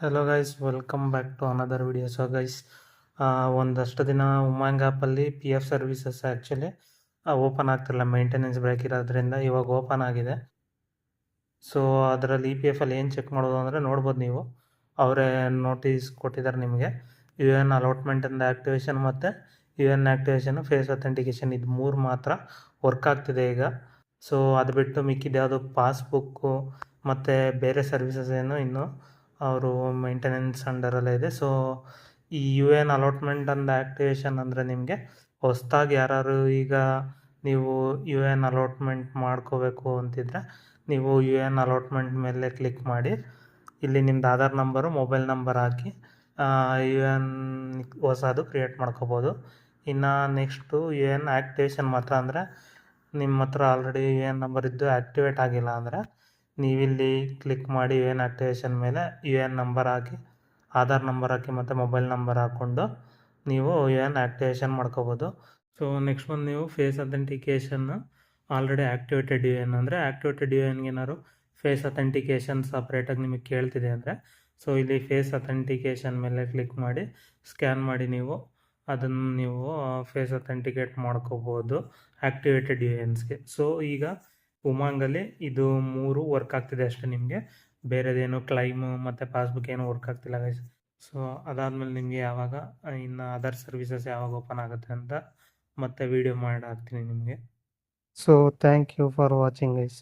Hello guys, welcome back to another video. So guys, ಒಂದಷ್ಟು ದಿನ ಉಮಾಂಗ್ ಆ್ಯಪಲ್ಲಿ P F services actually open ಆಗ್ತಿರಲಿಲ್ಲ, maintenance break ಇರೋದ್ರಿಂದ ಇವಾಗ ಓಪನ್ ಆಗಿದೆ. ಸೊ ಅದರಲ್ಲಿ ಇ ಪಿ ಎಫ್ ಅಲ್ಲಿ ಏನು ಚೆಕ್ ಮಾಡೋದು ಅಂದರೆ ನೋಡ್ಬೋದು ನೀವು, ಅವರೇ ನೋಟಿಸ್ ಕೊಟ್ಟಿದ್ದಾರೆ ನಿಮಗೆ. ಯು ಎನ್ ಅಲಾಟ್ಮೆಂಟಿಂದ ಆ್ಯಕ್ಟಿವೇಶನ್ ಮತ್ತು U N activation, face authentication, ಇದು ಮೂರು ಮಾತ್ರ ವರ್ಕ್ ಆಗ್ತಿದೆ ಈಗ. ಸೊ ಅದು ಬಿಟ್ಟು ಮಿಕ್ಕಿದ್ದು ಯಾವುದು ಪಾಸ್ಬುಕ್ಕು ಮತ್ತು ಬೇರೆ ಸರ್ವಿಸಸ್ ಏನು ಇನ್ನೂ ಅವರು ಮೇಂಟೆನೆನ್ಸ್ ಅಂಡರಲ್ಲೇ ಇದೆ. ಸೊ ಈ U N allotment and activation ಅಂದರೆ ನಿಮಗೆ ಹೊಸ್ದಾಗಿ ಯಾರು ಈಗ ನೀವು ಯು ಎನ್ ಅಲಾಟ್ಮೆಂಟ್ ಮಾಡ್ಕೋಬೇಕು ಅಂತಿದ್ರೆ ನೀವು ಯು ಎನ್ ಅಲಾಟ್ಮೆಂಟ್ ಮೇಲೆ ಕ್ಲಿಕ್ ಮಾಡಿ, ಇಲ್ಲಿ ನಿಮ್ಮದು ಆಧಾರ್ ನಂಬರು, ಮೊಬೈಲ್ ನಂಬರ್ ಹಾಕಿ ಯು ಎನ್ ಹೊಸದು ಕ್ರಿಯೇಟ್ ಮಾಡ್ಕೋಬೋದು. ಇನ್ನು ನೆಕ್ಸ್ಟು ಯು ಎನ್ ಆ್ಯಕ್ಟಿವೇಶನ್ ಮಾತ್ರ ಅಂದರೆ ನಿಮ್ಮ ಹತ್ರ ಆಲ್ರೆಡಿ ಯು ಎನ್ ನಂಬರ್ ಇದ್ದು ಆ್ಯಕ್ಟಿವೇಟ್ ಆಗಿಲ್ಲ ಅಂದರೆ ನೀವಿಲ್ಲಿ ಕ್ಲಿಕ್ ಮಾಡಿ ಯು ಎನ್ ಆ್ಯಕ್ಟಿವೇಶನ್ ಮೇಲೆ ಯು ಎನ್ ನಂಬರ್ ಹಾಕಿ, ಆಧಾರ್ ನಂಬರ್ ಹಾಕಿ ಮತ್ತು ಮೊಬೈಲ್ ನಂಬರ್ ಹಾಕ್ಕೊಂಡು ನೀವು ಯು ಎನ್ ಆ್ಯಕ್ಟಿವೇಶನ್ ಮಾಡ್ಕೋಬೋದು. ಸೊ ನೆಕ್ಸ್ಟ್ ಬಂದು ನೀವು face authentication already activated U N ಅಂದರೆ ಆ್ಯಕ್ಟಿವೇಟೆಡ್ ಯು ಎನ್ಗೆ ಏನಾದ್ರು ಫೇಸ್ ಅಥೆಂಟಿಕೇಶನ್ ಸಪ್ರೇಟಾಗಿ ನಿಮಗೆ ಕೇಳ್ತಿದೆ ಅಂದರೆ ಸೊ ಇಲ್ಲಿ ಫೇಸ್ ಅಥೆಂಟಿಕೇಶನ್ ಮೇಲೆ ಕ್ಲಿಕ್ ಮಾಡಿ ಸ್ಕ್ಯಾನ್ ಮಾಡಿ ನೀವು ಅದನ್ನು ನೀವು ಫೇಸ್ ಅಥೆಂಟಿಕೇಟ್ ಮಾಡ್ಕೋಬೋದು ಆ್ಯಕ್ಟಿವೇಟೆಡ್ ಯು ಎನ್ಸ್ಗೆ. ಸೊ ಈಗ ಉಮಾಂಗಲ್ಲಿ ಇದು ಮೂರು ವರ್ಕ್ ಆಗ್ತಿದೆ ಅಷ್ಟೇ, ನಿಮಗೆ ಬೇರೆದೇನು ಕ್ಲೈಮು ಮತ್ತು ಪಾಸ್ಬುಕ್ ಏನೂ ವರ್ಕ್ ಆಗ್ತಿಲ್ಲ ಗೈಸ್. ಸೊ ಅದಾದಮೇಲೆ ನಿಮಗೆ ಯಾವಾಗ ಇನ್ನು ಅದರ್ ಸರ್ವಿಸಸ್ ಯಾವಾಗ ಓಪನ್ ಆಗುತ್ತೆ ಅಂತ ಮತ್ತೆ ವೀಡಿಯೋ ಮಾಡಿ ಹಾಕ್ತೀನಿ ನಿಮಗೆ. So thank you for watching guys.